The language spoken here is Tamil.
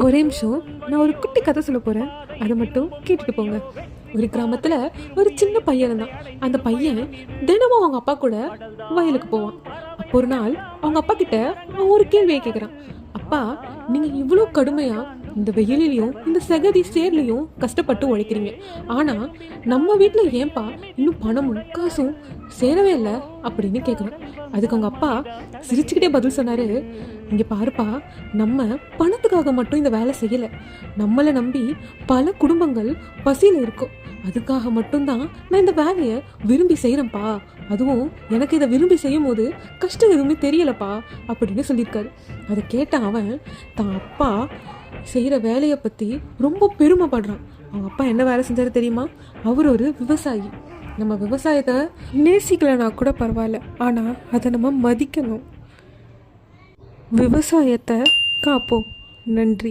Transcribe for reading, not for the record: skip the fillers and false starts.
ஒரே நிமிஷம், நான் ஒரு குட்டி கதை சொல்ல போகிறேன். அதை மட்டும் கேட்டுட்டு போங்க. ஒரு கிராமத்தில் ஒரு சின்ன பையன் இருந்தான். அந்த பையன் தினமும் அவங்க அப்பா கூட வயலுக்கு போவான். அப்போ ஒரு நாள் அவங்க அப்பா கிட்ட அவன் ஒரு கேள்வியை கேட்குறான். அப்பா, நீங்கள் இவ்வளோ கடுமையாக இந்த வெயிலையும் இந்த சகதி சேர்லையும் கஷ்டப்பட்டு உழைக்கிறீங்க, ஆனால் நம்ம வீட்டில் ஏன்பா இன்னும் பணமும் காசும் சேரவே இல்லை அப்படின்னு கேட்குறான். அதுக்கு அவங்க அப்பா சிரிச்சுக்கிட்டே பதில் சொன்னார், இங்கே பாருப்பா, நம்ம பணத்துக்காக மட்டும் இந்த வேலை செய்யலை. நம்மளை நம்பி பல குடும்பங்கள் பசியில் இருக்கும். அதுக்காக மட்டும்தான் நான் இந்த வேலையை விரும்பி செய்கிறேன்ப்பா. அதுவும் எனக்கு இதை விரும்பி செய்யும் போது கஷ்டம் எதுவுமே தெரியலப்பா அப்படின்னு சொல்லியிருக்காரு. அதை கேட்ட அவன் தான் அப்பா செய்கிற வேலையை பற்றி ரொம்ப பெருமைப்படுறான். அவங்க அப்பா என்ன வேலை செஞ்சாரு தெரியுமா? அவர் ஒரு விவசாயி. நம்ம விவசாயத்தை நேசிக்கலைன்னா கூட பரவாயில்ல, ஆனால் அதை நம்ம மதிக்கணும். விவசாயத்தை காப்போம். நன்றி.